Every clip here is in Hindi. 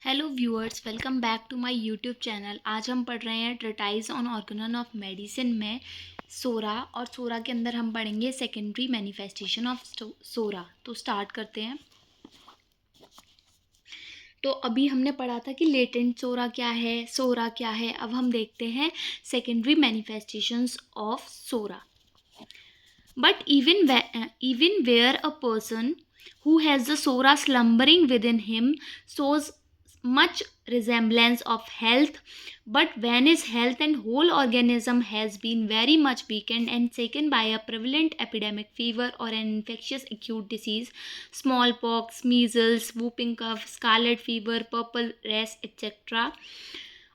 Hello viewers, welcome back to my YouTube channel. आज हम पढ़ रहे हैं treatise on organon of medicine में सोरा, और सोरा के अंदर हम पढ़ेंगे सेकेंडरी मैनिफेस्टेशन ऑफ सोरा। तो स्टार्ट करते हैं। तो अभी हमने पढ़ा था कि लेटेंट सोरा क्या है, सोरा क्या है। अब हम देखते हैं secondary manifestations of psora. But even where a person who has the sora slumbering within him shows much resemblance of health, but when his health and whole organism has been very much weakened and shaken by a prevalent epidemic fever or an infectious acute disease, smallpox, measles, whooping cough, scarlet fever, purple rash, etc.,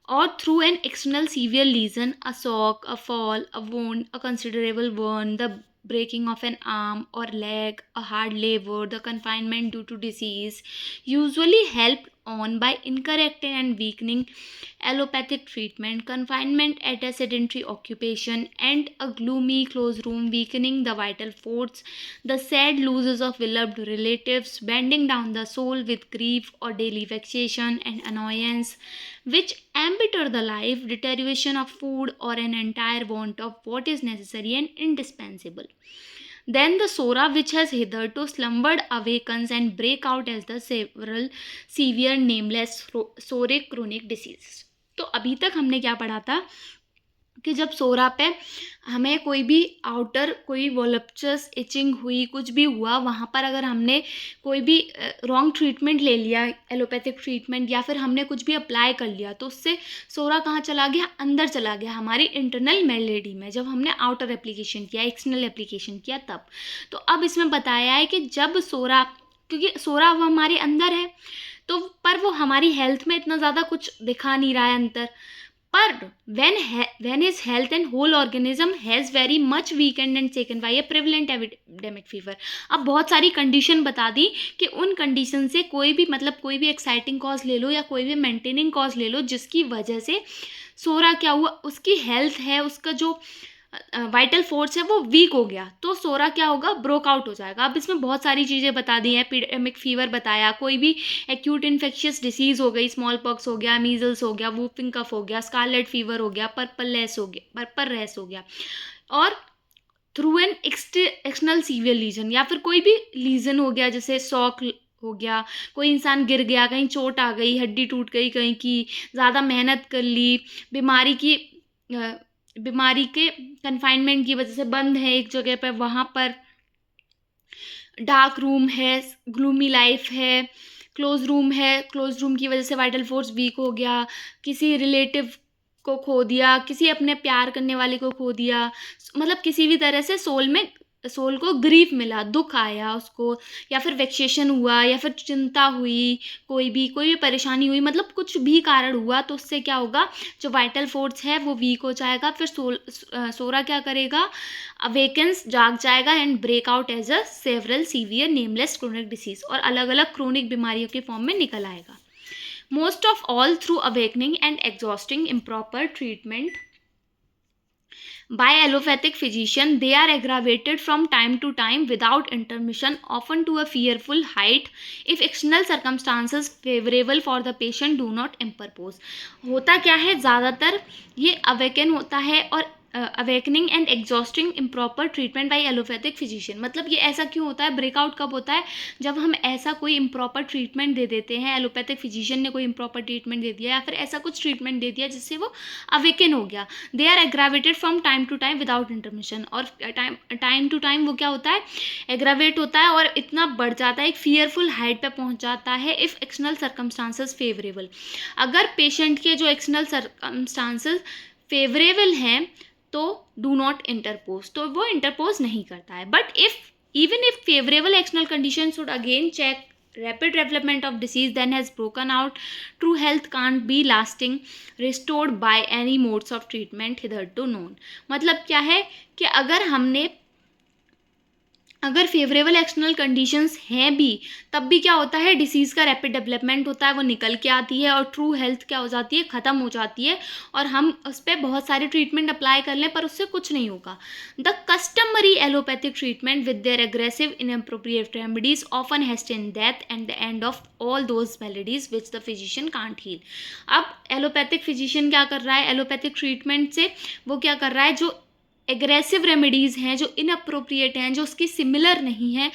or through an external severe lesion, a shock, a fall, a wound, a considerable burn, the breaking of an arm or leg, a hard labor, the confinement due to disease, usually helped on by incorrect and weakening allopathic treatment, confinement at a sedentary occupation, and a gloomy closed room weakening the vital force, the sad losses of beloved relatives, bending down the soul with grief or daily vexation and annoyance, which embitter the life, deterioration of food, or an entire want of what is necessary and indispensable. Then the sora which has hitherto slumbered awakens and break out as the several severe nameless soric chronic diseases. तो अभी तक हमने क्या पढ़ा था कि जब सोरा पे हमें कोई भी आउटर कोई वोलप्चस इचिंग हुई, कुछ भी हुआ, वहाँ पर अगर हमने कोई भी रॉन्ग ट्रीटमेंट ले लिया, एलोपैथिक ट्रीटमेंट, या फिर हमने कुछ भी अप्लाई कर लिया, तो उससे सोरा कहाँ चला गया? अंदर चला गया, हमारी इंटरनल मेलेडी में। जब हमने आउटर एप्लीकेशन किया, एक्सटर्नल एप्लीकेशन किया, तब। तो अब इसमें बताया है कि जब सोरा, क्योंकि सोरा वो हमारे अंदर है, तो पर वो हमारी हेल्थ में इतना ज़्यादा कुछ दिखा नहीं रहा है अंतर। पर when his health and whole organism has very much weakened and taken by a prevalent epidemic fever, अब बहुत सारी कंडीशन बता दी कि उन कंडीशन से कोई भी, मतलब कोई भी एक्साइटिंग कॉज ले लो या कोई भी मेंटेनिंग कॉज ले लो, जिसकी वजह से सोरा क्या हुआ, उसकी हेल्थ है, उसका जो वाइटल फोर्स है वो वीक हो गया, तो सोरा क्या होगा? ब्रोक आउट हो जाएगा। अब इसमें बहुत सारी चीज़ें बता दी हैं, एपिडेमिक फीवर बताया, कोई भी एक्यूट इन्फेक्शियस डिसीज़ हो गई, स्मॉल पॉक्स हो गया, मीजल्स हो गया, वूपिंग कफ हो गया, स्कारलेट फीवर हो गया, पर्पल रैश हो गया, और through an external severe lesion, या फिर कोई भी लीजन हो गया, जैसे शॉक हो गया, कोई इंसान गिर गया, कहीं चोट आ गई, हड्डी टूट गई कहीं की, ज़्यादा मेहनत कर ली, बीमारी की बीमारी के कन्फाइनमेंट की वजह से बंद है एक जगह पर, वहाँ पर डार्क रूम है, ग्लूमी लाइफ है, क्लोज रूम है, क्लोज रूम की वजह से वाइटल फोर्स वीक हो गया, किसी रिलेटिव को खो दिया, किसी अपने प्यार करने वाले को खो दिया, मतलब किसी भी तरह से सोल को ग्रीफ मिला, दुख आया उसको, या फिर वेक्सेशन हुआ, या फिर चिंता हुई, कोई भी परेशानी हुई, मतलब कुछ भी कारण हुआ, तो उससे क्या होगा? जो वाइटल फोर्स है वो वीक हो जाएगा, फिर सोरा क्या करेगा? अवेकेंस, जाग जाएगा, and break out as a several severe nameless chronic disease, और अलग अलग क्रोनिक बीमारियों के फॉर्म में निकल आएगा। Most of all through awakening and exhausting improper treatment by allopathic physician, they are aggravated from time to time without intermission, often to a fearful height, if external circumstances favorable for the patient do not interpose. होता क्या है? ज़्यादातर ये अवेकन होता है, और awakening and exhausting improper treatment by allopathic physician. मतलब ये ऐसा क्यों होता है? ब्रेकआउट कब होता है? जब हम ऐसा कोई इम्प्रॉपर ट्रीटमेंट दे देते हैं, एलोपैथिक फिजिशियन ने कोई इम्प्रॉपर ट्रीटमेंट दे दिया, या फिर ऐसा कुछ ट्रीटमेंट दे दिया जिससे वो अवेकन हो गया। They are aggravated from time to time without intermission, और टाइम टू टाइम वो क्या होता है? एग्रावेट होता है, और इतना बढ़ जाता है, एक फियरफुल हाइट पे पहुंच जाता है, इफ़ एक्सटर्नल सर्कमस्टांसेस फेवरेबल। अगर पेशेंट के जो एक्सटर्नल सर्कमस्टांसेस फेवरेबल हैं, तो डू नॉट इंटरपोज, तो वो इंटरपोज नहीं करता है। But even if favourable external condition should again check rapid development of disease then has broken out, true health can't be lasting restored by any modes of treatment hitherto known. मतलब क्या है कि अगर फेवरेबल एक्सटर्नल कंडीशंस हैं भी, तब भी क्या होता है, डिसीज़ का रैपिड डेवलपमेंट होता है, वो निकल के आती है और ट्रू हेल्थ क्या हो जाती है, ख़त्म हो जाती है, और हम उस पर बहुत सारे ट्रीटमेंट अप्लाई कर लें पर उससे कुछ नहीं होगा। The customary allopathic treatment with their aggressive inappropriate remedies often hasten death and the end of all those maladies which the physician can't heal. अब एलोपैथिक फिजिशियन क्या कर रहा है, एलोपैथिक ट्रीटमेंट से वो क्या कर रहा है, जो एग्रेसिव रेमेडीज़ हैं, जो इनअप्रोप्रिएट हैं, जो उसकी सिमिलर नहीं है,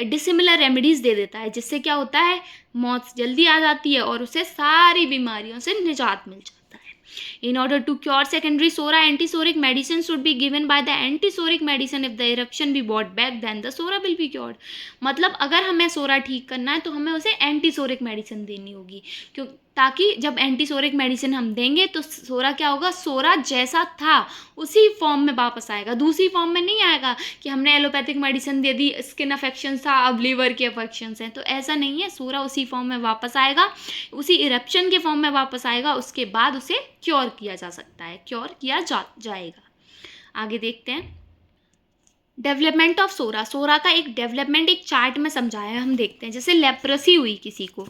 डिसिमिलर रेमेडीज़ दे देता है, जिससे क्या होता है, मौत जल्दी आ जाती है और उसे सारी बीमारियों से निजात मिल जाता है। In order to cure secondary SORA, antisoric medicine should be given by the antisoric medicine. If the eruption be brought back, then the SORA will be cured. मतलब अगर हमें सोरा ठीक करना है तो हमें उसे एंटीसोरिक मेडिसिन देनी होगी, क्यों, ताकि जब एंटीसोरिक मेडिसिन हम देंगे तो सोरा क्या होगा, सोरा जैसा था उसी फॉर्म में वापस आएगा, दूसरी फॉर्म में नहीं आएगा कि हमने एलोपैथिक मेडिसिन दे दी, स्किन अफेक्शंस था, अब लीवर के अफेक्शंस हैं, तो ऐसा नहीं है, सोरा उसी फॉर्म में वापस आएगा, उसी इरप्शन के फॉर्म में वापस आएगा, उसके बाद उसे क्योर किया जा सकता है, क्योर किया जाएगा। आगे देखते हैं डेवलपमेंट ऑफ सोरा। सोरा का एक डेवलपमेंट एक चार्ट में समझाया है, हम देखते हैं। जैसे लेप्रोसी हुई किसी को,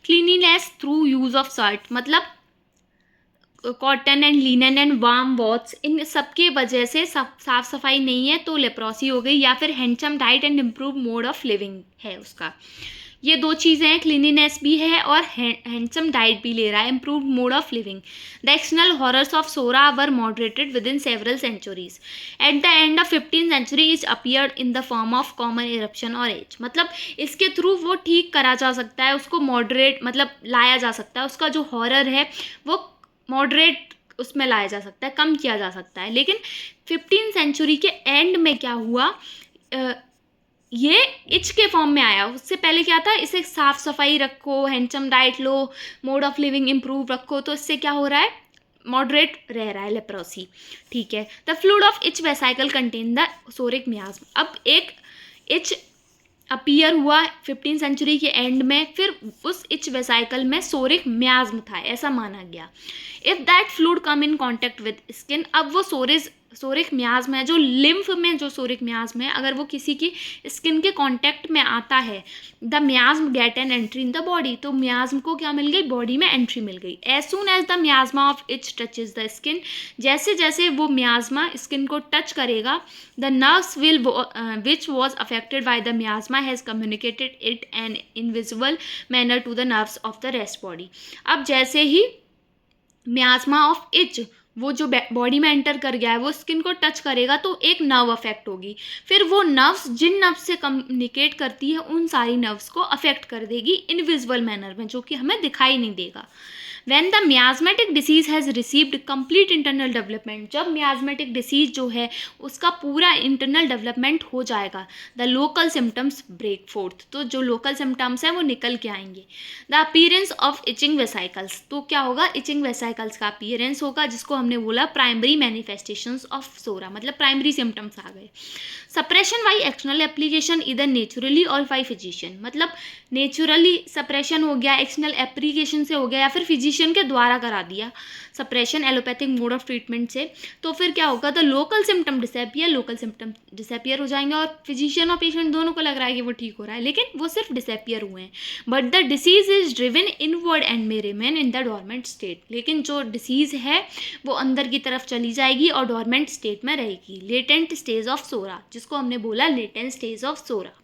cleanliness through use of shirt, मतलब cotton and linen and warm watts, इन सब के वजह से साफ सफाई नहीं है तो लेप्रोसी हो गई, या फिर handsome diet and improve mode of living है उसका। ये दो चीज़ें हैं, क्लीनिनेस भी है और हैंडसम डाइट भी ले रहा है, improve mode of living. The external horrors of psora were moderated within several centuries. At the end of 15th century is appeared in the form of common eruption और एज, मतलब इसके थ्रू वो ठीक करा जा सकता है, उसको मॉडरेट मतलब लाया जा सकता है, उसका जो हॉरर है वो मॉडरेट उसमें लाया जा सकता है, कम किया जा सकता है। लेकिन 15th सेंचुरी के एंड में क्या हुआ, ये इच के फॉर्म में आया। उससे पहले क्या था, इसे साफ सफाई रखो, handsome diet low, mode of living improve रखो, तो इससे क्या हो रहा है, मॉडरेट रह रहा है लेप्रोसी, ठीक है। The fluid of each vesicle contain the सोरिक मियाज्म। अब एक इच अपीयर हुआ 15th सेंचुरी के एंड में, फिर उस इच वेसाइकल में सोरिक मियाज्म था, ऐसा माना गया। If that fluid come in contact with skin, अब वो सोरिक मियाज्म है, जो लिम्फ में जो सोरिक मियाज्म है, अगर वो किसी की स्किन के कांटेक्ट में आता है, the मियाज्म get an entry in the body, तो मियाज्म को क्या मिल गई, बॉडी में एंट्री मिल गई। As soon as the miasma of itch touches the skin, जैसे जैसे वो मियाज्मा स्किन को टच करेगा, the nerves which was affected by the miasma has communicated it an invisible manner to the nerves of the rest body. अब जैसे ही मियाज्मा ऑफ इच वो जो बॉडी में एंटर कर गया है, वो स्किन को टच करेगा तो एक नर्व अफेक्ट होगी, फिर वो नर्व्स जिन नर्व्स से कम्युनिकेट करती है उन सारी नर्व्स को अफेक्ट कर देगी इनविजिबल मैनर में, जो कि हमें दिखाई नहीं देगा। When the miasmatic disease has received complete internal development, जब miasmatic disease जो है उसका पूरा internal development हो जाएगा, the local symptoms break forth, तो जो local symptoms हैं वो निकल के आएंगे। The appearance of itching vesicles, तो क्या होगा, itching vesicles का appearance होगा, जिसको हमने बोला primary manifestations of SORA, मतलब primary symptoms आ गए। Suppression by external application either naturally or by physician, मतलब नेचुरली सप्रेशन हो गया, एक्सटर्नल एप्लीकेशन से हो गया, या फिर फिजिशियन के द्वारा करा दिया suppression allopathic mode of treatment से, तो फिर क्या होगा, तो लोकल सिम्टम डिसअपियर हो जाएंगे, और फिजिशियन और पेशेंट दोनों को लग रहा है कि वो ठीक हो रहा है, लेकिन वो सिर्फ डिसअपियर हुए हैं। But the disease is driven inward and may remain in the dormant state, लेकिन जो डिसीज़ है वो अंदर की तरफ चली जाएगी और डोरमेंट स्टेट में रहेगी। लेटेंट स्टेज ऑफ सोरा, जिसको हमने बोला latent stage of psora.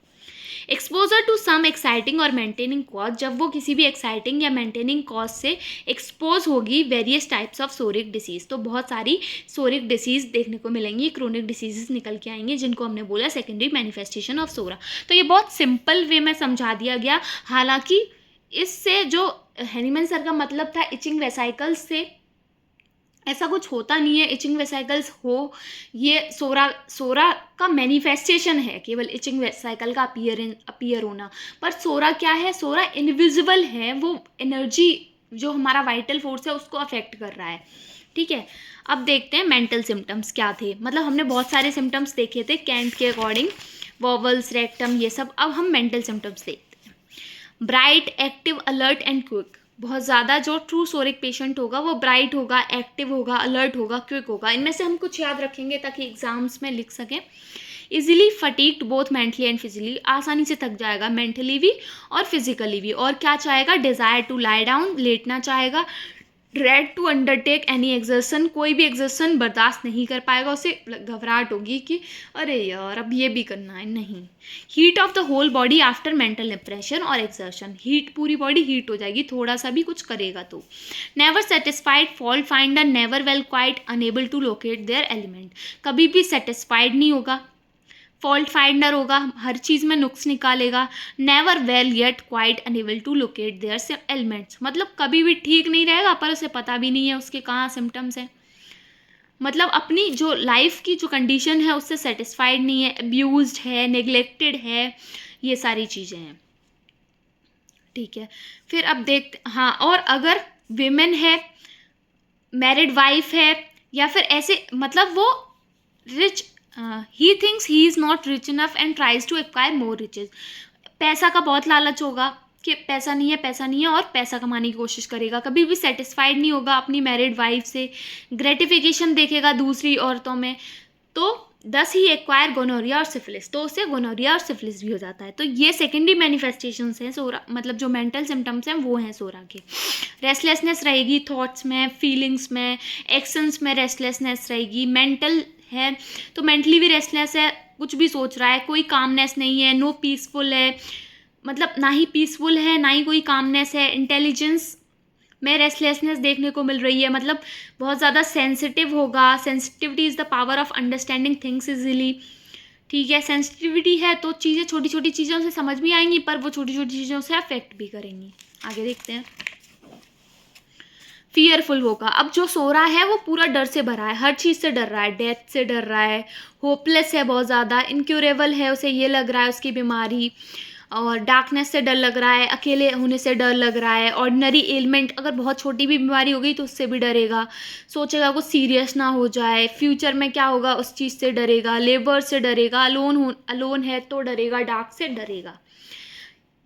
Exposure to some exciting और मेंटेनिंग कॉज, जब वो किसी भी एक्साइटिंग या मेंटेनिंग कॉज से एक्सपोज होगी various types of psoric disease, तो बहुत सारी सोरिक डिसीज़ देखने को मिलेंगी, क्रोनिक डिसीजेस निकल के आएंगे, जिनको हमने बोला सेकेंडरी मैनिफेस्टेशन ऑफ सोरा। तो ये बहुत सिंपल वे में समझा दिया गया, हालांकि इससे जो हैनीमैन सर का मतलब था इचिंग वेसाइकल्स से, ऐसा कुछ होता नहीं है। इचिंग वेसाइकल्स हो, ये सोरा का मैनिफेस्टेशन है, केवल इचिंग वेसाइकल का अपीयर होना, पर सोरा क्या है, सोरा इनविजिबल है, वो एनर्जी जो हमारा वाइटल फोर्स है उसको अफेक्ट कर रहा है, ठीक है। अब देखते हैं मेंटल सिम्टम्स क्या थे, मतलब हमने बहुत सारे सिम्टम्स देखे थे कैंट के अकॉर्डिंग, वॉवल्स, रेक्टम, ये सब। अब हम मेंटल सिम्टम्स देखते हैं। Bright, active, alert and quick, बहुत ज़्यादा जो ट्रू सोरिक पेशेंट होगा वो ब्राइट होगा, एक्टिव होगा, अलर्ट होगा, क्विक होगा। इनमें से हम कुछ याद रखेंगे ताकि एग्जाम्स में लिख सकें। Easily fatigued both mentally and physically, आसानी से थक जाएगा मेंटली भी और फिजिकली भी। और क्या चाहेगा, डिज़ायर टू लाई डाउन, लेटना चाहेगा। Dread to undertake any exertion, कोई भी एक्सर्शन बर्दाश्त नहीं कर पाएगा, उसे घबराहट होगी कि अरे यार अब ये भी करना है, नहीं। Heat of the whole body after mental impression और एक्सर्शन, हीट, पूरी बॉडी हीट हो जाएगी थोड़ा सा भी कुछ करेगा तो। Never satisfied, fault finder, never well quite, unable to locate their element, कभी भी सेटिस्फाइड नहीं होगा, फॉल्ट फाइंडर होगा, हर चीज़ में नुक्स निकालेगा। Never well yet quite unable to locate their elements, मतलब कभी भी ठीक नहीं रहेगा पर उसे पता भी नहीं है उसके कहाँ सिम्टम्स हैं, मतलब अपनी जो लाइफ की जो कंडीशन है उससे सेटिस्फाइड नहीं है, अब्यूज्ड है, नेग्लेक्टेड है, ये सारी चीज़ें हैं। ठीक है, फिर अब देखते, हाँ, और अगर विमेन है, मैरिड वाइफ है, या फिर ऐसे, मतलब वो rich, he thinks he is not rich enough and tries to acquire more riches, पैसा का बहुत लालच होगा कि पैसा नहीं है, पैसा नहीं है, और पैसा कमाने की कोशिश करेगा, कभी भी सेटिस्फाइड नहीं होगा अपनी मैरिड वाइफ से, ग्रेटिफिकेशन देखेगा दूसरी औरतों में, तो दस ही एक्वायर गोनोरिया और सिफिलिस, तो उससे गोनोरिया और सिफिलिस भी हो जाता है। तो ये सेकेंडरी मैनिफेस्टेशंस हैं सोरा, मतलब जो मेंटल सिम्टम्स हैं वो हैं सोरा के। रेस्टलेसनेस रहेगी थॉट्स में, फीलिंग्स में, एक्शंस में रेस्टलेसनेस रहेगी। मेंटल है तो मेंटली भी रेस्टलेस है, कुछ भी सोच रहा है, कोई कामनेस नहीं है, नो पीसफुल है, मतलब ना ही पीसफुल है ना ही कोई कामनेस है। इंटेलिजेंस में रेस्टलेसनेस देखने को मिल रही है, मतलब बहुत ज़्यादा सेंसिटिव होगा, sensitivity is the power of understanding things easily. ठीक है, सेंसिटिविटी है तो चीज़ें, छोटी छोटी चीज़ों से समझ भी आएंगी पर वो छोटी छोटी चीज़ों से अफेक्ट भी करेंगी। आगे देखते हैं। फियरफुल होगा, अब जो सो रहा है वो पूरा डर से भरा है, हर चीज़ से डर रहा है, डेथ से डर रहा है, होपलेस है बहुत ज़्यादा, इनक्यूरेबल है, उसे ये लग रहा है उसकी बीमारी, और डार्कनेस से डर लग रहा है, अकेले होने से डर लग रहा है, ऑर्डिनरी एलिमेंट, अगर बहुत छोटी भी बीमारी हो गई तो उससे भी डरेगा, सोचेगा कुछ सीरियस ना हो जाए, फ्यूचर में क्या होगा उस चीज़ से डरेगा, लेबर से डरेगा, अलोन है तो डरेगा, डार्क से डरेगा।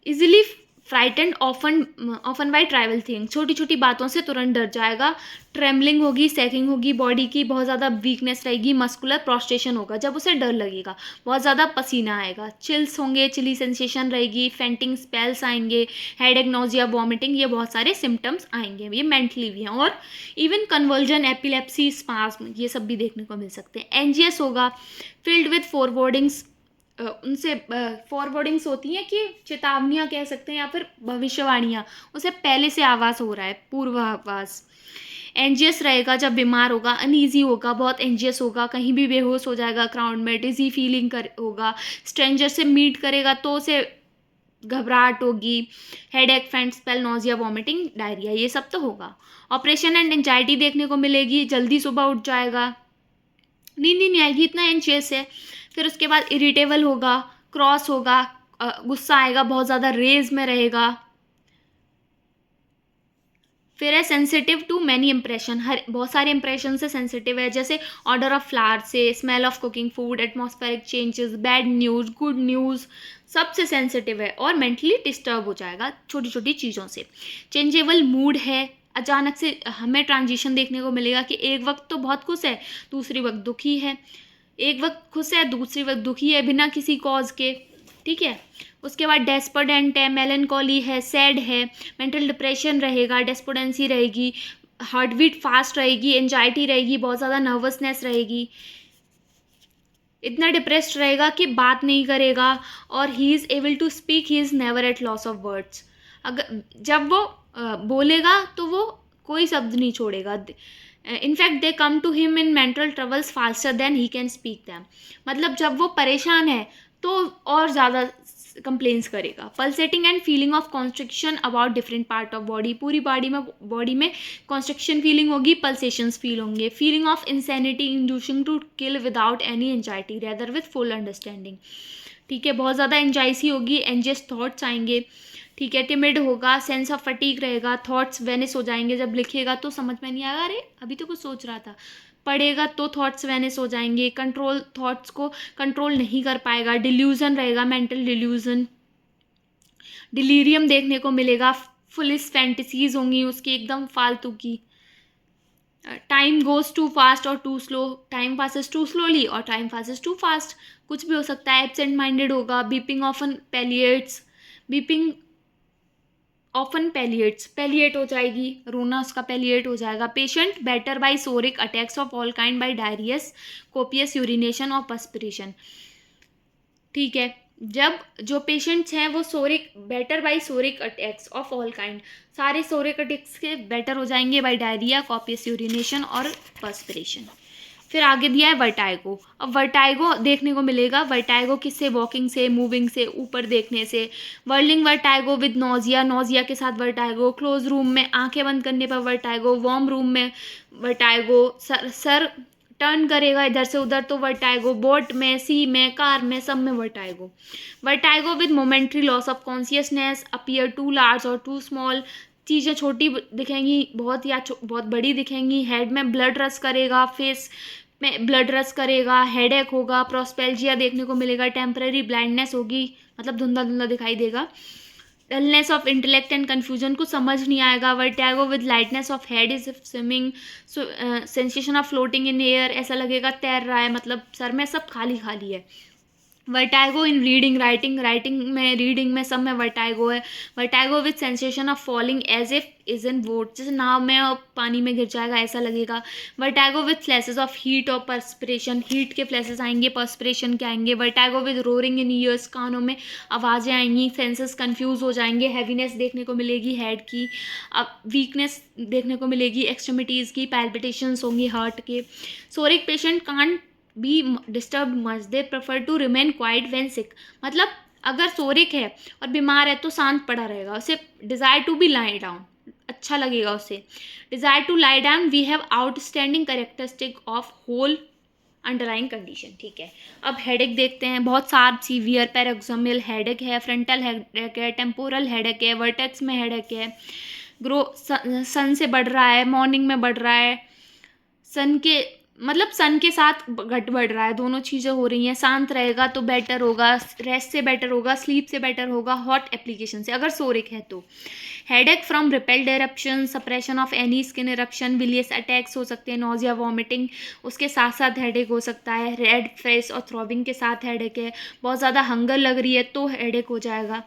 Easily frightened often by trivial thing, छोटी छोटी बातों से तुरंत डर जाएगा। ट्रेमलिंग होगी, सैकिंग होगी बॉडी की, बहुत ज़्यादा वीकनेस रहेगी, मस्कुलर प्रोस्ट्रेशन होगा जब उसे डर लगेगा, बहुत ज़्यादा पसीना आएगा, चिल्स होंगे, चिली सेंसेशन रहेगी, फेंटिंग स्पेल्स आएंगे, हेडेक, नोजिया, वॉमिटिंग, ये बहुत सारे सिम्टम्स आएंगे, ये मेंटली भी हैं। और इवन कन्वर्जन, एपिलेप्सी, स्पाज्म, ये सब भी देखने को मिल सकते हैं। एंजियस होगा, फिल्ड विथ फॉरवर्डिंग्स, उनसे फॉरवर्डिंग्स होती हैं कि चेतावनियाँ कह सकते हैं या फिर भविष्यवाणियाँ, उसे पहले से आवाज़ हो रहा है, पूर्वाभास। एंजियस रहेगा जब बीमार होगा, अनईजी होगा, बहुत एंजियस होगा, कहीं भी बेहोश हो जाएगा क्राउड में, डिजी फीलिंग होगा, स्ट्रेंजर से मीट करेगा तो उसे घबराहट होगी, हेडेक, फेंट स्पेल, नोजिया, वॉमिटिंग, डायरिया, ये सब तो होगा। ऑपरेशन एंड एंजाइटी देखने को मिलेगी, जल्दी सुबह उठ जाएगा, नींद ही नहीं आएगी, इतना एंशियस है। फिर उसके बाद इरिटेबल होगा, क्रॉस होगा, गुस्सा आएगा, बहुत ज़्यादा रेज में रहेगा। फिर है सेंसिटिव टू मैनी इंप्रेशन, हर बहुत सारे इंप्रेशन से सेंसिटिव है, जैसे ऑर्डर ऑफ फ्लावर से, smell of cooking food, atmospheric changes, bad news, good news, सबसे सेंसिटिव है। और मेंटली डिस्टर्ब हो जाएगा छोटी छोटी चीज़ों से। चेंजेबल मूड है, अचानक से हमें ट्रांजिशन देखने को मिलेगा कि एक वक्त तो बहुत खुश है, दूसरी वक्त दुखी है, एक वक्त खुश है दूसरी वक्त दुखी है, बिना किसी कॉज के। ठीक है, उसके बाद डेस्परेंट है, मेलनकॉली है, सैड है, मेंटल डिप्रेशन रहेगा, डेस्पोडेंसी रहेगी, हार्ट बीट फास्ट रहेगी, एंजाइटी रहेगी, बहुत ज़्यादा नर्वसनेस रहेगी, इतना डिप्रेस्ड रहेगा कि बात नहीं करेगा, और he is able to speak, he is never at loss of words, अगर जब वो बोलेगा तो वो कोई शब्द नहीं छोड़ेगा। In fact they come to him in mental troubles faster than he can speak them, मतलब जब वो परेशान है तो और ज़्यादा कंप्लेंट्स करेगा। Pulsating and feeling of constriction about different part of body, पूरी बॉडी में कॉन्स्ट्रिक्शन फीलिंग होगी, पल्सेशंस फील होंगे। Feeling of insanity inducing to kill without any anxiety rather with full understanding. ठीक है, बहुत ज़्यादा एंजाइसी होगी, एंजियस थॉट्स आएंगे। ठीक है, टिमिड होगा, सेंस ऑफ फटीग रहेगा, थॉट्स वेनिस हो जाएंगे, जब लिखेगा तो समझ में नहीं आएगा, अरे अभी तो कुछ सोच रहा था, पढ़ेगा तो थॉट्स वेनिस हो जाएंगे, कंट्रोल, थॉट्स को कंट्रोल नहीं कर पाएगा, डिल्यूजन रहेगा, मेंटल डिल्यूजन, डिलीरियम देखने को मिलेगा, फुलिस फैंटेसीज होंगी उसकी एकदम फालतू की। टाइम गोज टू फास्ट और too slow, time passes too slowly और टाइम पासिस टू फास्ट, कुछ भी हो सकता है. एब्सेंट माइंडेड होगा, weeping often palliates, weeping often palliates, palliate हो जाएगी, रोना उसका पैलिएट हो जाएगा. Patient better by psoric attacks of all kind by diarrhoeas, copious urination और पर्स्पिरेशन. ठीक है, जब जो पेशेंट्स हैं वो psoric better by psoric attacks of all kind, सारे सोरिक अटैक्स के बेटर हो जाएंगे बाय डायरिया, कॉपियस यूरिनेशन और पर्स्पिरेशन. फिर आगे दिया है वर्टाइगो. अब वर्टाइगो देखने को मिलेगा. वर्टाइगो किससे? वॉकिंग से, मूविंग से, ऊपर देखने से. Whirling vertigo with nausea, nausea के साथ वर्टाइगो. क्लोज रूम में आंखें बंद करने पर वर्टाइगो. वार्म रूम में वर्टाइगो. सर टर्न करेगा इधर से उधर तो वर्टाइगो. बोट में, सी में, कार में, सब में vertigo. Vertigo with momentary loss of consciousness, appear to large और टू स्मॉल, चीज़ें छोटी दिखेंगी बहुत या बहुत बड़ी दिखेंगी. हेड में ब्लड रश करेगा, फेस में ब्लड रश करेगा, हेडेक होगा, प्रोस्पेल्जिया देखने को मिलेगा, टेम्पररी ब्लाइंडनेस होगी, मतलब धुंधला धुंधला दिखाई देगा. Dullness of intellect and confusion, को समझ नहीं आएगा. Vertigo with lightness of head is swimming, sensation of floating in air, ऐसा लगेगा तैर रहा है, मतलब सर में सब खाली खाली है. वर्टाइगो इन रीडिंग राइटिंग, राइटिंग में रीडिंग में सब में वर्टाइगो है. Vertigo with sensation of falling edge if is in boat, जैसे नाव में और पानी में गिर जाएगा ऐसा लगेगा. Vertigo with flashes of heat और पर्स्पिरेशन, हीट के फ्लैशेस आएंगे, पर्स्पिरेशन के आएंगे. Vertigo with roaring in years, कानों में आवाज़ें आएंगी. सेंसेस कंफ्यूज हो जाएंगे, हैवीनेस देखने को मिलेगी हेड की, अब वीकनेस देखने को मिलेगी एक्सट्रीमिटीज़ की, पैल्पिटेशंस होंगी हार्ट के. Psoric patient can't be disturb much, they prefer to remain quiet when sick, मतलब अगर सोरिक है और बीमार है तो शांत पड़ा रहेगा. उसे desire to be lie down, अच्छा लगेगा उसे. Desire to lie down, we have outstanding characteristic of whole underlying condition. ठीक है, अब हेडेक देखते हैं. बहुत सार सीवियर पैराक्सोमियल हेडेक है, फ्रंटल हेडेक है, टेम्पोरल हेडेक है, वर्टेक्स में हेडेक है. ग्रो सन से बढ़ रहा है, मॉर्निंग में बढ़ रहा है, सन के मतलब सन के साथ घट बढ़ रहा है, दोनों चीज़ें हो रही हैं. शांत रहेगा तो बेटर होगा, रेस्ट से बेटर होगा, स्लीप से बेटर होगा, हॉट एप्लीकेशन से, अगर सोरिक है तो. Headache from repelled eruption, suppression of any skin eruption, bilious attacks हो सकते हैं, नोजिया, वॉमिटिंग, उसके साथ साथ हेडेक हो सकता है. रेड फेस और थ्रॉबिंग के साथ हेडेक है. बहुत ज़्यादा हंगर लग रही है तो हेडेक हो जाएगा.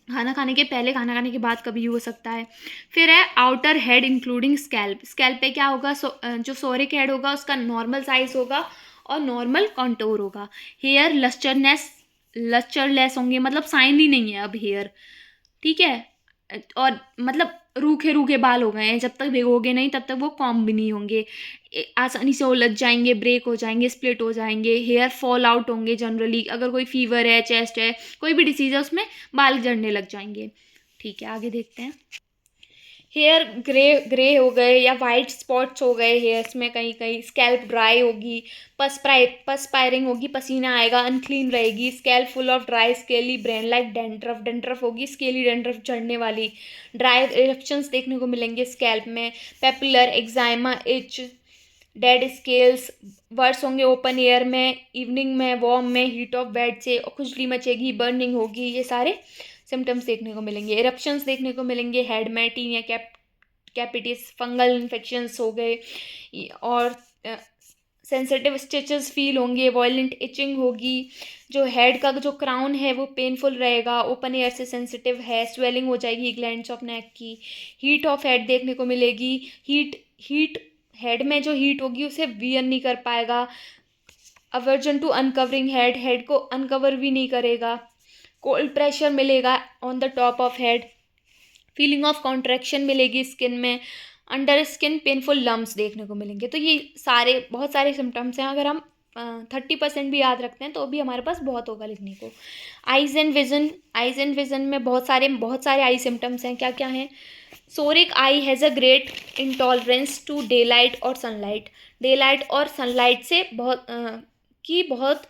खाना खाने के पहले, खाना खाने के बाद कभी हो सकता है. फिर है outer head including scalp. Scalp पे क्या होगा? जो सोरिक हेड होगा उसका नॉर्मल साइज होगा और नॉर्मल कॉन्टोर होगा. हेयर लस्चरलेस होंगे, मतलब साइन ही नहीं है अब हेयर. ठीक है, और मतलब रूखे रूखे बाल हो गए हैं, जब तक भिगोगे नहीं तब तक वो कॉम्ब भी नहीं होंगे, आसानी से उलझ जाएंगे, ब्रेक हो जाएंगे, स्प्लिट हो जाएंगे. हेयर फॉल आउट होंगे जनरली, अगर कोई फीवर है, चेस्ट है, कोई भी डिसीज है उसमें बाल झड़ने लग जाएंगे. ठीक है, आगे देखते हैं. हेयर ग्रे ग्रे हो गए या वाइट स्पॉट्स हो गए हेयर्स में कहीं कहीं. स्कैल्प ड्राई होगी, पर्सपायरिंग होगी, पसीना आएगा, अनक्लीन रहेगी. Scalp full of dry scaly bran like dandruff, dandruff होगी, स्केली डेंड्रफ झड़ने वाली. ड्राई इरेप्शंस देखने को मिलेंगे स्कैल्प में. Papular eczema, itch, dead scales, worse होंगे ओपन एयर में, इवनिंग में, वॉर्म में, हीट ऑफ बेड से, खुजली मचेगी, बर्निंग होगी, ये सारे सिम्टम्स देखने को मिलेंगे. इरप्शंस देखने को मिलेंगे हेड में, टीनिया कैपिटिस, फंगल इन्फेक्शंस हो गए, और सेंसिटिव स्टिचेस फील होंगे, वॉयलेंट इचिंग होगी. जो हेड का जो क्राउन है वो पेनफुल रहेगा, ओपन एयर से सेंसिटिव है, स्वेलिंग हो जाएगी ग्लैंड्स ऑफ नेक की. हीट ऑफ हेड देखने को मिलेगी. हीट हेड में जो हीट होगी उसे वियर नहीं कर पाएगा. Aversion to uncovering head, head को अनकवर भी नहीं करेगा. कोल्ड प्रेशर मिलेगा on the top of head. Feeling of contraction मिलेगी स्किन में. अंडर स्किन पेनफुल लम्स देखने को मिलेंगे. तो ये सारे बहुत सारे सिम्टम्स हैं. अगर हम 30% भी याद रखते हैं तो भी हमारे पास बहुत होगा लिखने को. आइज एंड विजन में बहुत सारे आई सिम्टम्स हैं. क्या क्या हैं? Psoric eye has a great intolerance to डे लाइट और सनलाइट. डे लाइट और सनलाइट से बहुत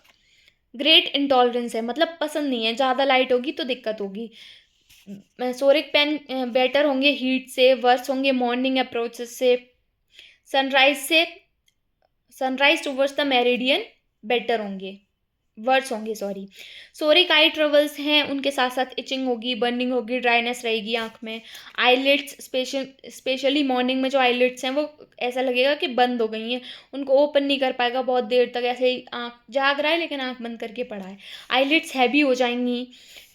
ग्रेट इंटॉलरेंस है, मतलब पसंद नहीं है. ज़्यादा लाइट होगी तो दिक्कत होगी. सोरिक पेन बेटर होंगे हीट से, वर्स होंगे मॉर्निंग अप्रोचेस से. Sunrise towards the meridian better होंगे. वर्ड्स होंगे, सॉरी। सोरिक आई ट्रबल्स हैं, उनके साथ साथ इचिंग होगी, बर्निंग होगी, ड्राइनेस रहेगी आँख में। आईलिड्स स्पेशली मॉर्निंग में जो आईलिड्स हैं वो ऐसा लगेगा कि बंद हो गई हैं, उनको ओपन नहीं कर पाएगा बहुत देर तक, ऐसे ही आँख जाग रहा है लेकिन आँख बंद करके पड़ा है। आईलिड्स हैवी हो जाएंगी।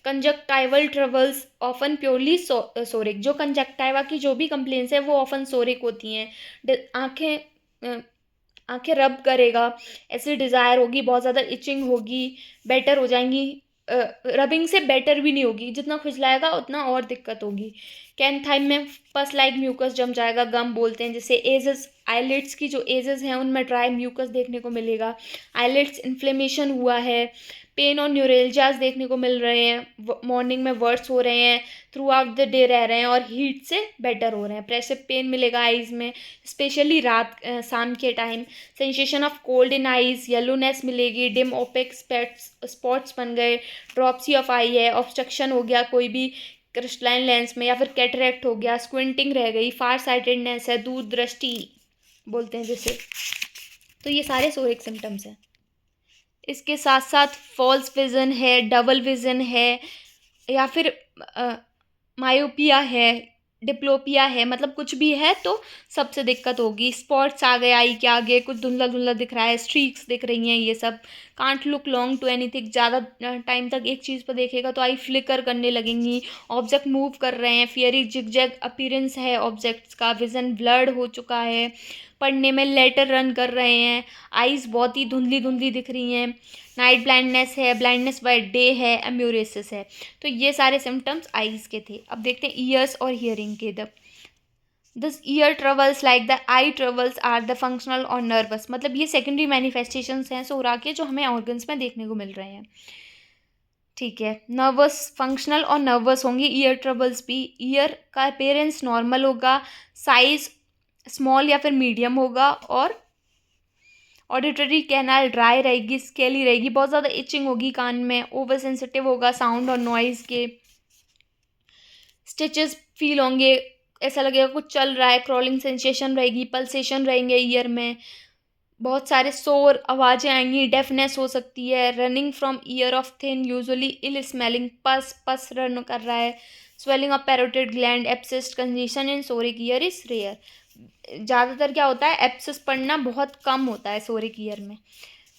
कंजक्टाइवल ट्रबल्स ऑफन प्योरली सोरिक, जो कंजक्टाइवा की जो भी कंप्लेंट्स है वो ऑफन सोरिक होती हैं। आँखें आंखें रब करेगा, ऐसे डिज़ायर होगी, बहुत ज़्यादा इचिंग होगी, बेटर हो जाएंगी। रबिंग से बेटर भी नहीं होगी, जितना खुजलाएगा उतना और दिक्कत होगी। कैंथाइम में पस लाइक म्यूकस जम जाएगा, गम बोलते हैं जिसे। एजेस, आईलिड्स की जो एजेस हैं उनमें ड्राई म्यूकस देखने को मिलेगा। आईलिड्स इन्फ्लेमेशन हुआ है। पेन और न्यूरेल्जियाज देखने को मिल रहे हैं, मॉर्निंग में वर्ड्स हो रहे हैं, थ्रू आउट द डे रह रहे हैं और हीट से बेटर हो रहे हैं। प्रेसिव पेन मिलेगा आइज़ में, स्पेशली रात शाम के time. Sensation of cold in eyes, yellowness मिलेगी, डिम ओपेक स्पॉट्स बन गए, ड्रॉप्सी ऑफ आई है, ऑब्स्ट्रक्शन हो गया कोई भी क्रिस्टलाइन लेंस में, या फिर कैटरेक्ट हो गया, स्क्विंटिंग रह गई, फार साइटेडनेस है, दूर दृष्टि बोलते हैं जिसे। तो ये सारे सोरिक सिम्टम्स हैं। इसके साथ साथ फॉल्स विज़न है, डबल विज़न है, या फिर मायोपिया है, डिप्लोपिया है, मतलब कुछ भी है तो सबसे दिक्कत होगी। स्पॉट्स आ गए आई के आगे, कुछ धुंधला धुंधला दिख रहा है, स्ट्रीक्स दिख रही हैं, ये सब। Can't look long to anything, ज़्यादा टाइम तक एक चीज़ पर देखेगा तो आई फ्लिकर करने लगेंगी। ऑब्जेक्ट मूव कर रहे हैं, फियरी जिगजैग अपीयरेंस है ऑब्जेक्ट्स का, विज़न ब्लर्ड हो चुका है, पढ़ने में लेटर रन कर रहे हैं, आइज़ बहुत ही धुंधली धुंधली दिख रही हैं, नाइट ब्लाइंडनेस है, ब्लाइंडनेस बाय डे है, एम्यूरेसिस है। तो ये सारे सिम्टम्स आइज़ के थे। अब देखते हैं ईयर्स और हियरिंग के। This ear troubles like the eye troubles are the functional और नर्वस, मतलब ये सेकेंडरी मैनिफेस्टेशंस हैं सोरा के जो हमें ऑर्गन्स में देखने को मिल रहे हैं। ठीक है, नर्वस, फंक्शनल और नर्वस होंगी ईयर ट्रबल्स भी। ईयर का अपेयरेंस नॉर्मल होगा, साइज स्मॉल या फिर मीडियम होगा, और ऑडिटरी कैनाल ड्राई रहेगी, स्केली रहेगी, बहुत ज़्यादा इचिंग होगी कान में, ओवर सेंसिटिव होगा साउंड और नॉइज़ के। स्टिचेस फील होंगे, ऐसा लगेगा कुछ चल रहा है, क्रॉलिंग सेंसेशन रहेगी, पल्सेशन रहेंगे ईयर में, बहुत सारे शोर आवाज़ें आएंगी, डेफनेस हो सकती है, running from ear of thin usually ill smelling, pus pus run कर रहा है, swelling of parotid gland, abscess, congestion in psoric ear is rare. ज़्यादातर क्या होता है, एब्सिस पढ़ना बहुत कम होता है सोरिक ईयर में।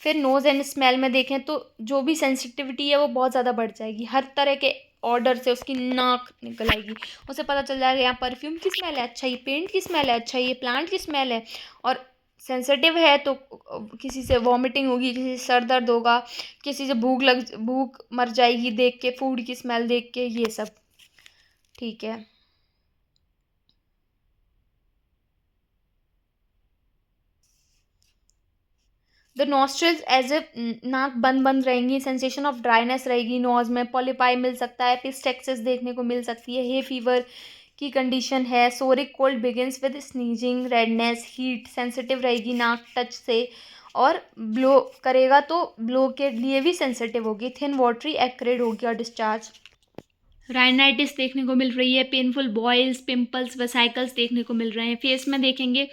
फिर नोज़ एंड स्मेल में देखें तो जो भी सेंसिटिविटी है वो बहुत ज़्यादा बढ़ जाएगी, हर तरह के ऑर्डर से उसकी नाक निकल आएगी, उसे पता चल जाएगा यहाँ परफ्यूम की स्मेल है, अच्छा ये पेंट की स्मेल है, अच्छा ये प्लांट की स्मेल है। और सेंसिटिव है तो किसी से वॉमिटिंग होगी, किसी से सर दर्द होगा, किसी से भूख मर जाएगी देख के, फूड की स्मेल देख के, ये सब। ठीक है, द नॉस्ट्रल्स एज ए, नाक बंद बंद रहेंगी, सेंसेशन ऑफ ड्राइनेस रहेगी नोज में, पॉलीपाई मिल सकता है, पिस्टेक्सिस देखने को मिल सकती है, हे फीवर की कंडीशन है, सोरिक cold begins with sneezing, redness, heat, sensitive रहेगी नाक टच से, और ब्लो करेगा तो ब्लो के लिए भी सेंसिटिव होगी, थिन वाटरी एक्रेड होगी और डिस्चार्ज। राइनाइटिस देखने को मिल रही है, पेनफुल बॉयल्स, पिंपल्स, वेसाइकल्स देखने को मिल रहे हैं। फेस में देखेंगे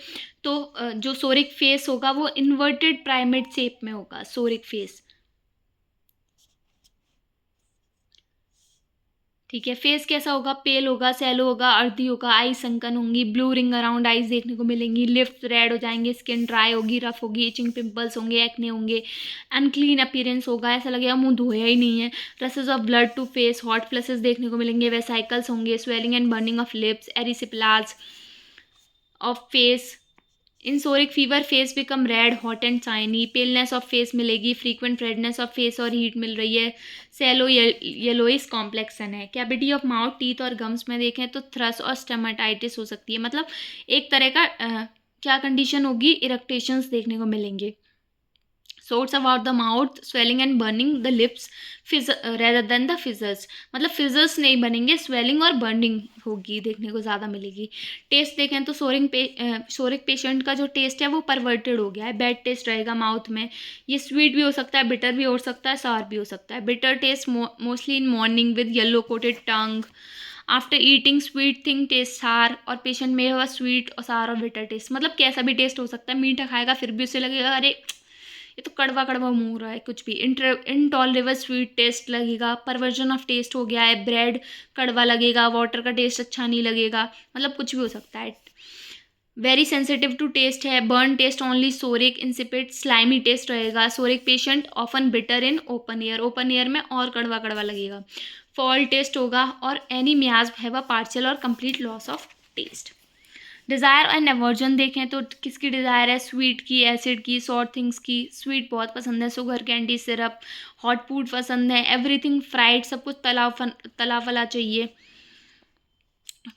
तो जो सोरिक फेस होगा वो इन्वर्टेड पिरामिड शेप में होगा, सोरिक फेस। ठीक है, फेस कैसा होगा, पेल होगा, सैलो होगा, अर्दी होगा, आई संकन होंगी, ब्लू रिंग अराउंड आइज देखने को मिलेंगी, लिप्स रेड हो जाएंगे, स्किन ड्राई होगी, रफ होगी, इचिंग पिंपल्स होंगे, एक्ने होंगे, अनक्लीन अपीयरेंस होगा, ऐसा लगेगा मुंह धोया ही नहीं है, rushes of blood to face, hot flushes देखने को मिलेंगे, वेसाइकल्स होंगे, swelling and burning of lips, erysipelas of face. In psoric fever face become red, hot and shiny, paleness of face मिलेगी, फ्रीक्वेंट रेडनेस ऑफ फेस और हीट मिल रही है, सेलो येलोइस कॉम्प्लेक्सन है। कैविटी ऑफ माउथ, टीथ और गम्स में देखें तो थ्रस और स्टमाटाइटिस हो सकती है, मतलब एक तरह का क्या कंडीशन होगी, इरेक्टेशंस देखने को मिलेंगे। Sores about the mouth, swelling and burning the lips rather than the fissures, मतलब फिजल्स नहीं बनेंगे, स्वेलिंग और बर्निंग होगी देखने को ज़्यादा मिलेगी। टेस्ट देखें तो सोरिक पेशेंट का जो टेस्ट है वो परवर्टेड हो गया है, बैड टेस्ट रहेगा माउथ में, ये स्वीट भी हो सकता है, बिटर भी हो सकता है, सार भी हो सकता है। Bitter taste mostly in morning with yellow coated tongue, after eating sweet thing taste sour, और पेशेंट में हुआ स्वीट और सार और बिटर टेस्ट, मतलब कैसा भी टेस्ट हो सकता है, मीठा खाएगा फिर भी उसे लगेगा अरे ये तो कड़वा कड़वा मुँह हो रहा है, कुछ भी इनटॉलरेबल स्वीट टेस्ट लगेगा, परवर्जन ऑफ टेस्ट हो गया है, ब्रेड कड़वा लगेगा, वाटर का टेस्ट अच्छा नहीं लगेगा, मतलब कुछ भी हो सकता है। वेरी सेंसिटिव टू टेस्ट है, burn taste only, psoric, insipid, slimy taste रहेगा। Psoric patient often bitter in open air, open air में और कड़वा कड़वा लगेगा। फॉल टेस्ट होगा और any miasm have a partial और complete loss of taste. Desire and aversion देखें तो किसकी डिज़ायर है, स्वीट की, एसिड की, सॉर थिंग्स की। स्वीट बहुत पसंद है, sugar, candy, syrup, hot food पसंद है, एवरीथिंग फ्राइड, सब कुछ तला फला चाहिए।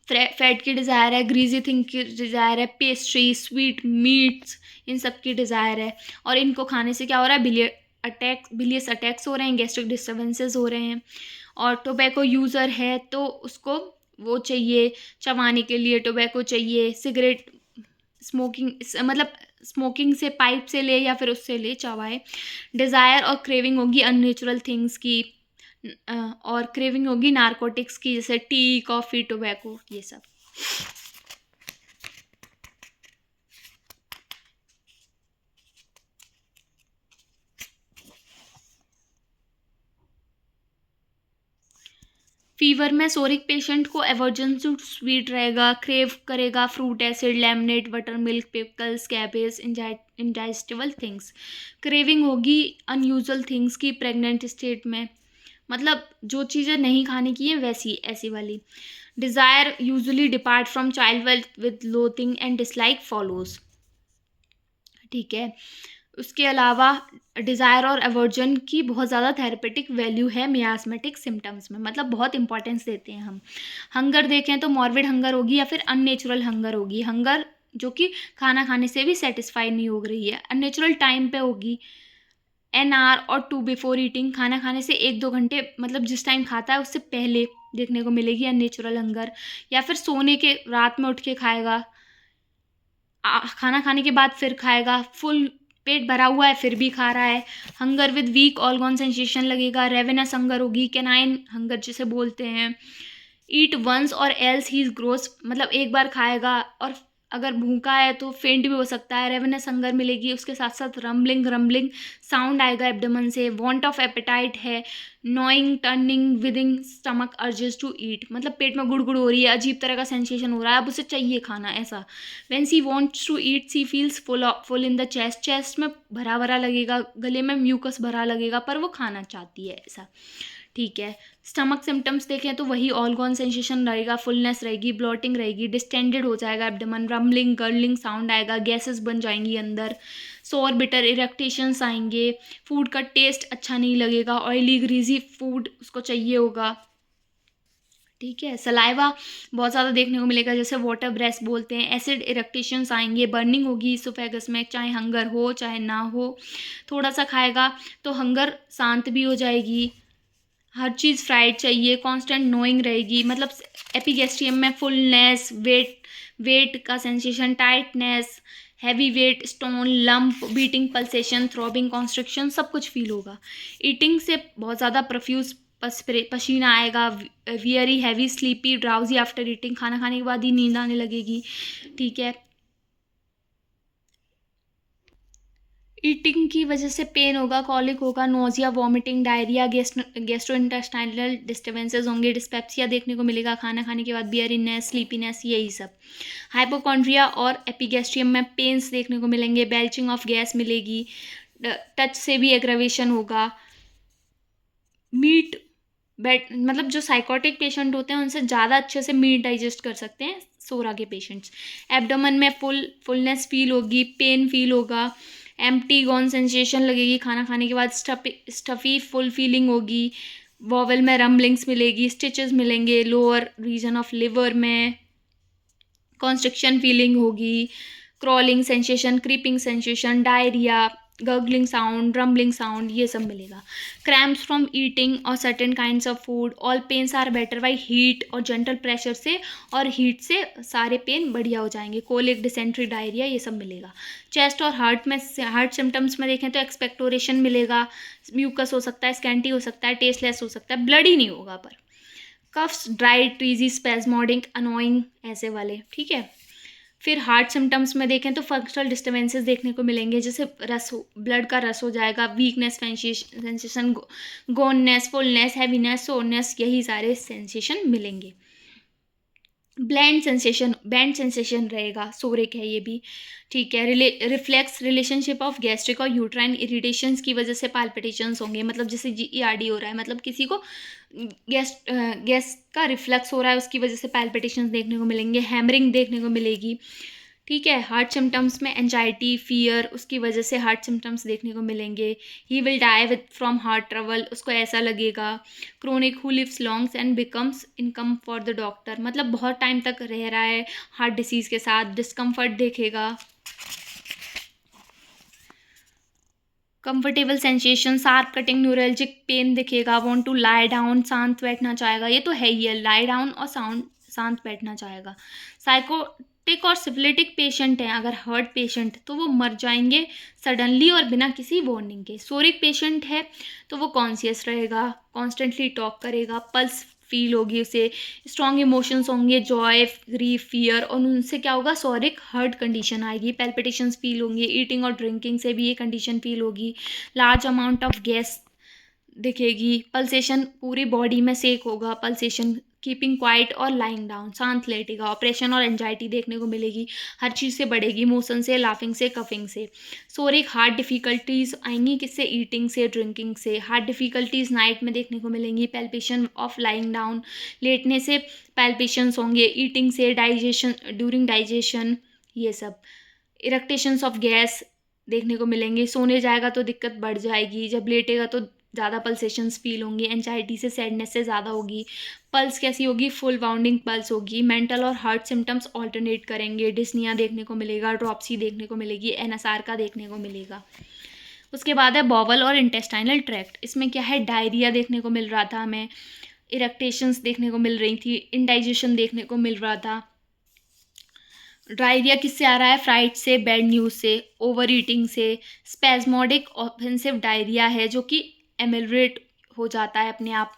फैट की डिज़ायर है, ग्रीजी थिंग की डिज़ायर है, पेस्ट्री, स्वीट, मीट्स, इन सब की डिज़ायर है। और इनको खाने से क्या हो रहा है, बिलियस अटैक्स हो रहे हैं, गैस्ट्रिक डिस्टर्बेंसेस हो रहे हैं। और टोबैको यूज़र है तो उसको वो चाहिए, चबाने के लिए टोबैको चाहिए। सिगरेट स्मोकिंग, मतलब स्मोकिंग से, पाइप से ले या फिर उससे ले चबाए। डिज़ायर और क्रेविंग होगी अननेचुरल थिंग्स की, और क्रेविंग होगी नारकोटिक्स की, जैसे टी, कॉफ़ी, टोबैको, ये सब। फीवर में सोरिक पेशेंट को एवर्जन टू स्वीट रहेगा, क्रेव करेगा fruit acid, lemonade, butter milk, pickles, cabbage, indigestible things. Craving होगी अनयूजुअल थिंग्स की प्रेग्नेंट स्टेट में, मतलब जो चीज़ें नहीं खाने की है वैसी, ऐसी वाली। Desire usually depart from child with loathing and dislike follows, ठीक है। उसके अलावा डिज़ायर और एवर्जन की बहुत ज़्यादा थेरेपेटिक वैल्यू है मियास्मेटिक सिम्टम्स में, मतलब बहुत इंपॉर्टेंस देते हैं हम। हंगर देखें तो मॉर्बिड हंगर होगी या फिर अननेचुरल हंगर होगी। हंगर जो कि खाना खाने से भी सेटिस्फाई नहीं हो रही है, अननेचुरल टाइम पे होगी, एन आर और 2 बिफोर ईटिंग, खाना खाने से 1-2 घंटे, मतलब जिस टाइम खाता है उससे पहले देखने को मिलेगी अननेचुरल हंगर। या फिर सोने के, रात में उठ के खाएगा, खाना खाने के बाद फिर खाएगा, फुल पेट भरा हुआ है फिर भी खा रहा है। हंगर विद वीक ऑलगॉन सेंसेशन लगेगा, रेवेनस हंगर होगी, कैनाइन हंगर जिसे बोलते हैं। ईट वंस और एल्स ही ग्रोस, मतलब एक बार खाएगा और अगर भूखा है तो फेंट भी हो सकता है, रेवेनस हंगर मिलेगी। उसके साथ साथ रम्बलिंग साउंड आएगा एब्डोमेन से। वांट ऑफ एपेटाइट है, gnawing, turning writhing stomach urges to eat, मतलब पेट में गुड़गुड़ हो रही है, अजीब तरह का सेंसेशन हो रहा है, अब उसे चाहिए खाना, ऐसा। When she wants to eat she feels full in the chest, chest में भरा भरा लगेगा, गले में म्यूकस भरा लगेगा, पर वो खाना चाहती है, ऐसा, ठीक है। स्टमक सिम्टम्स देखें तो वही ऑलगॉन सेंसेशन रहेगा, फुलनेस रहेगी, ब्लॉटिंग रहेगी, डिस्टेंडेड हो जाएगा एब्डोमेन, रम्बलिंग गर्लिंग साउंड आएगा, गैसेस बन जाएंगी अंदर, सोर बिटर इरेक्टेशंस आएंगे, फूड का टेस्ट अच्छा नहीं लगेगा, ऑयली ग्रीजी फूड उसको चाहिए होगा, ठीक है। सलाइवा बहुत ज़्यादा देखने को मिलेगा, जैसे वाटर ब्रेथ बोलते हैं। एसिड इरेक्टेशंस आएंगे, बर्निंग होगी इसोफेगस में, चाहे हंगर हो चाहे ना हो। थोड़ा सा खाएगा तो हंगर शांत भी हो जाएगी। हर चीज़ फ्राइड चाहिए, कांस्टेंट नोइंग रहेगी, मतलब एपिगैस्ट्रियम में फुलनेस, वेट का sensation, tightness, heavy weight, stone, lump, beating pulsation, throbbing, constriction, सब कुछ फील होगा। ईटिंग से बहुत ज़्यादा प्रोफ्यूज पसीना आएगा, weary, heavy, sleepy, drowsy after eating, खाना खाने के बाद ही नींद आने लगेगी, ठीक है। ईटिंग की वजह से पेन होगा, कॉलिक होगा, nausea, vomiting, diarrhoea, gastrointestinal disturbances होंगे, डिस्पेप्सिया देखने को मिलेगा, खाना खाने के बाद बियरीनेस, स्लीपीनेस, यही सब। हाइपोकॉन्ड्रिया और एपिगैस्ट्रियम में पेन्स देखने को मिलेंगे, बेल्चिंग ऑफ गैस मिलेगी, टच से भी एग्रावेशन होगा। मीट, मतलब जो साइकोटिक पेशेंट होते हैं उनसे ज़्यादा अच्छे से मीट डाइजेस्ट कर सकते हैं सोरा के पेशेंट्स। एब्डोमेन में फुलनेस फील होगी, पेन फील होगा, एम्प्टी गॉन सेंसेशन लगेगी, खाना खाने के बाद स्टफी फुल फीलिंग होगी, वॉवल में रम्बलिंग्स मिलेगी, स्टिचेस मिलेंगे लोअर रीजन ऑफ लिवर में, कॉन्स्ट्रिक्शन फीलिंग होगी, crawling sensation, creeping sensation, diarrhoea, gurgling sound, rumbling sound, ये सब मिलेगा। क्रैम्प्स फ्रॉम ईटिंग और certain kinds of food, all pains are better by heat और जेंटल प्रेशर से, और हीट से सारे पेन बढ़िया हो जाएंगे। कोलिक, डिसेंट्री, डायरिया, ये सब मिलेगा। चेस्ट और हार्ट सिम्टम्स में देखें तो एक्सपेक्टोरेशन मिलेगा, म्यूकस हो सकता है, स्कैंटी हो सकता है, टेस्टलेस हो सकता है, ब्लडी नहीं होगा पर। कफ्स, ड्राई, ट्रीजी, स्पेस्मोडिक, अनोइंग, ऐसे वाले, ठीक है। फिर हार्ट सिम्टम्स में देखें तो फंक्शनल डिस्टर्बेंसेस देखने को मिलेंगे, जैसे ब्लड का रस हो जाएगा, weakness, sensation, goneness, fullness, heaviness, soreness, यही सारे सेंसेशन मिलेंगे। बैंड सेंसेशन रहेगा, सोरिक है ये भी, ठीक है। रिफ्लेक्स रिलेशनशिप ऑफ गैस्ट्रिक और यूट्राइन इरिटेशंस की वजह से पाल्पिटेशंस होंगे, मतलब जैसे GERD हो रहा है, मतलब किसी को गैस का रिफ्लक्स हो रहा है, उसकी वजह से पाल्पिटेशंस देखने को मिलेंगे, हैमरिंग देखने को मिलेगी, ठीक है। हार्ट सिम्टम्स में एंजाइटी, फियर, उसकी वजह से हार्ट सिम्टम्स देखने को मिलेंगे। He will die with from heart trouble, उसको ऐसा लगेगा। Chronic who lives longs and becomes income for the doctor, मतलब बहुत टाइम तक रह रहा है हार्ट डिसीज़ के साथ, डिस्कम्फर्ट देखेगा। Comfortable sensation, sharp cutting, neuralgic pain दिखेगा, वांट टू लाई डाउन, शांत बैठना चाहेगा, ये तो है ही है, लाई डाउन और शांत बैठना चाहेगा। साइकोटिक और सिफिलिटिक पेशेंट हैं अगर हार्ट पेशेंट, तो वो मर जाएंगे सडनली और बिना किसी वार्निंग के। सोरिक पेशेंट है तो वो कॉन्शियस रहेगा, कॉन्स्टेंटली टॉक करेगा, पल्स फील होगी उसे, स्ट्रॉन्ग इमोशंस होंगे, जॉय, ग्रीफ, फियर, और उनसे क्या होगा, सोरिक हार्ट कंडीशन आएगी, पैल्पिटेशंस फील होंगे, ईटिंग और ड्रिंकिंग से भी ये कंडीशन फील होगी, लार्ज अमाउंट ऑफ गैस दिखेगी, पल्सेशन पूरी बॉडी में सेक होगा, पल्सेशन, कीपिंग क्वाइट और लाइंग डाउन, शांत लेटेगा, ऑपरेशन और एंजाइटी देखने को मिलेगी, हर चीज़ से बढ़ेगी, मोशन से, लाफिंग से, कफिंग से। सोरिक हार्ट डिफ़िकल्टीज़ आएंगी किससे, ईटिंग से, ड्रिंकिंग से। हार्ट डिफ़िकल्टीज़ नाइट में देखने को मिलेंगी, पैल्पेशन ऑफ लाइंग डाउन, लेटने से पैल्पेशंस होंगे, ईटिंग से, डाइजेशन, ड्यूरिंग डाइजेशन, ये सब। इरेक्टेशंस ऑफ गैस देखने को मिलेंगे, सोने जाएगा तो दिक्कत बढ़ जाएगी, जब लेटेगा तो ज़्यादा पल्सेशंस फील होंगी, एंजाइटी से, सैडनेस से ज़्यादा होगी, पल्स कैसी होगी, फुल बाउंडिंग पल्स होगी, मेंटल और हार्ट सिम्टम्स ऑल्टरनेट करेंगे, डिस्निया देखने को मिलेगा, ड्रॉप्सी देखने को मिलेगी, NSR का देखने को मिलेगा। उसके बाद है बॉवल और इंटेस्टाइनल ट्रैक्ट, इसमें क्या है, डायरिया देखने को मिल रहा था हमें, इरेक्टेशंस देखने को मिल रही थी, इंडाइजेशन देखने को मिल रहा था। डायरिया किससे आ रहा है, फ्राइड से, बैड न्यूज़ से, ओवर ईटिंग से। स्पेजमोडिक ऑफेंसिव डायरिया है जो कि एमेलरेट हो जाता है अपने आप,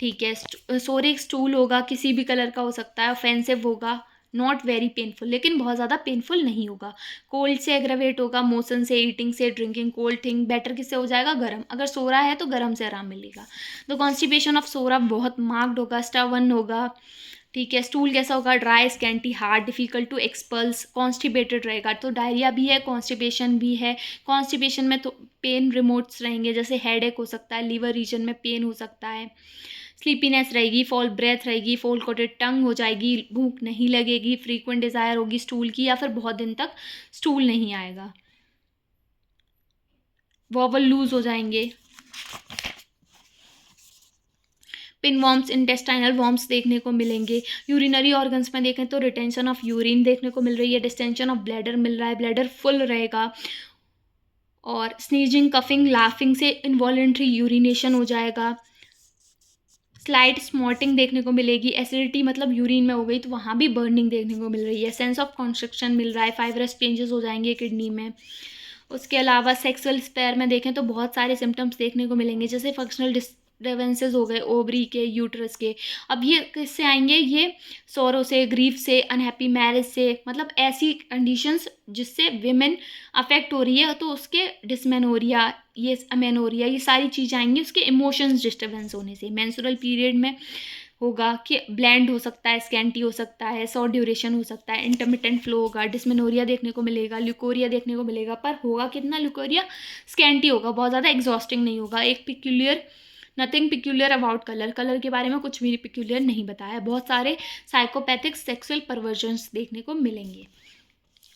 ठीक है। सोरिक स्टूल होगा, किसी भी कलर का हो सकता है, ऑफेंसिव होगा, नॉट वेरी पेनफुल, लेकिन बहुत ज़्यादा पेनफुल नहीं होगा। कोल्ड से एग्रावेट होगा, मोशन से, ईटिंग से, ड्रिंकिंग, कोल्ड थिंग। बेटर किससे हो जाएगा, गर्म, अगर सो रहा है तो गर्म से आराम मिलेगा। तो कॉन्स्टिपेशन ऑफ सोरा बहुत मार्क्ड होगा, स्टबर्न होगा, ठीक है। स्टूल कैसा होगा, dry, scanty, hard, difficult to expel, constipated रहेगा। तो डायरिया भी है, कॉन्स्टिपेशन भी है। कॉन्स्टिपेशन में तो पेन रिमोट्स रहेंगे, जैसे हेडेक हो सकता है, लीवर रीजन में पेन हो सकता है, स्लीपीनेस रहेगी, फॉल ब्रेथ रहेगी, फॉल कोटेड टंग हो जाएगी, भूख नहीं लगेगी, फ्रीक्वेंट डिज़ायर होगी स्टूल की, या फिर बहुत दिन तक स्टूल नहीं आएगा, वॉवल लूज हो जाएंगे। पिन वॉर्म्स, इंटेस्टाइनल वॉर्म्स देखने को मिलेंगे। यूरिनरी ऑर्गन्स में देखें तो रिटेंशन ऑफ यूरिन देखने को मिल रही है, डिस्टेंशन ऑफ ब्लैडर मिल रहा है, ब्लैडर फुल रहेगा, और स्नीजिंग, कफिंग, लाफिंग से इनवॉलेंट्री यूरिनेशन हो जाएगा। स्लाइट स्मॉटिंग देखने को मिलेगी, एसिडिटी मतलब यूरिन में हो गई तो वहाँ भी बर्निंग देखने को मिल रही है, सेंस ऑफ कॉन्स्ट्रिक्शन मिल रहा है, फाइब्रस चेंजेस हो जाएंगे किडनी में। उसके अलावा सेक्सुअल स्पेयर में देखें तो बहुत सारे सिम्टम्स देखने को मिलेंगे, जैसे फंक्शनल डिस्टर्बेंसेस हो गए, ओवरी के, यूट्रस के। अब ये किससे आएंगे, ये सोरो से, ग्रीफ से, अनहैप्पी मैरिज से, मतलब ऐसी कंडीशंस जिससे विमेन अफेक्ट हो रही है, तो उसके डिसमेनोरिया, ये अमेनोरिया, ये सारी चीज़ आएंगी उसके इमोशंस डिस्टर्बेंस होने से। मेंस्ट्रुअल पीरियड में होगा कि ब्लैंड हो सकता है, स्कैंटी हो सकता है, शॉर्ट ड्यूरेशन हो सकता है, इंटरमिटेंट फ्लो होगा, डिस्मेनोरिया देखने को मिलेगा, ल्यूकोरिया देखने को मिलेगा, पर होगा कितना ल्यूकोरिया, स्कैंटी होगा, बहुत ज़्यादा एग्जॉस्टिंग नहीं होगा। एक peculiar, nothing peculiar about colour, colour के बारे में कुछ भी पिक्यूलियर नहीं बताया। बहुत सारे साइकोपैथिक सेक्सुअल परवर्जन्स देखने को मिलेंगे।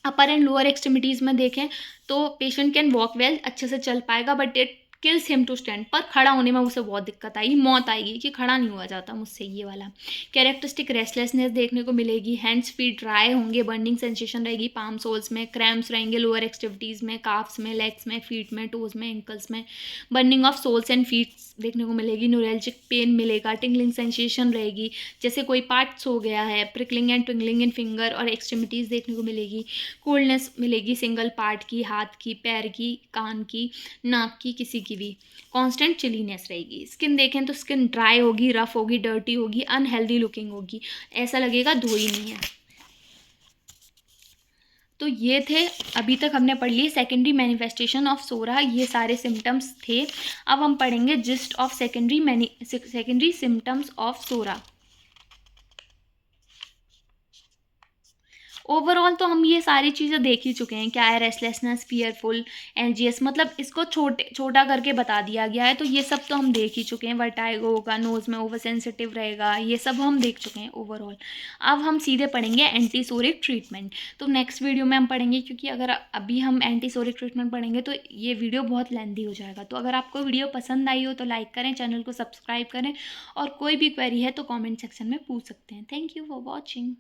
अपर एंड लोअर एक्सट्रीमिटीज़ में देखें तो पेशेंट कैन वॉक वेल, अच्छे से चल पाएगा, but it kills him to stand, पर खड़ा होने में उसे बहुत दिक्कत आएगी, मौत आएगी कि खड़ा नहीं हुआ जाता मुझसे, ये वाला। कैरेक्टरिस्टिक रेस्टलेसनेस देखने को मिलेगी, हैंड्स फीट ड्राई होंगे, बर्निंग सेंसेशन रहेगी पाम सोल्स में, क्रैम्प्स रहेंगे लोअर एक्सट्रीमिटीज़ में, काफ्स में, लेग्स में, फीट में, टोज में, एंकल्स में, burning of soles and feet देखने को मिलेगी, न्यूरल्जिक पेन मिलेगा, टिंगलिंग सेंसेशन रहेगी, जैसे कोई पार्ट सो गया है, prickling and tingling in finger और एक्सट्रीमिटीज़ देखने को मिलेगी, कोल्डनेस मिलेगी सिंगल पार्ट की, हाथ की, पैर की, कान की, नाक की, किसी की भी। कांस्टेंट चिलीनेस रहेगी। स्किन देखें तो स्किन ड्राई होगी, रफ होगी, डर्टी होगी, अनहेल्दी लुकिंग होगी, ऐसा लगेगा धोई नहीं है। तो ये थे, अभी तक हमने पढ़ लिए सेकेंडरी मैनिफेस्टेशन ऑफ सोरा, ये सारे सिम्टम्स थे। अब हम पढ़ेंगे gist of secondary symptoms of psora. Overall तो हम ये सारी चीज़ें देख ही चुके हैं, क्या है रेस्टलेसनेस, फियरफुल, एलजीएस, मतलब इसको छोटा करके बता दिया गया है, तो ये सब तो हम देख ही चुके हैं। वर्टाइगो होगा, नोज़ में ओवर सेंसिटिव रहेगा, ये सब हम देख चुके हैं ओवरऑल। अब हम सीधे पढ़ेंगे एंटीसोरिक ट्रीटमेंट, तो नेक्स्ट वीडियो में हम पढ़ेंगे, क्योंकि अगर अभी हम एंटीसोरिक ट्रीटमेंट पढ़ेंगे तो ये वीडियो बहुत लेंथी हो जाएगा। तो अगर आपको वीडियो पसंद आई हो तो लाइक करें, चैनल को सब्सक्राइब करें, और कोई भी क्वेरी है तो कॉमेंट सेक्शन में पूछ सकते हैं। Thank you for watching.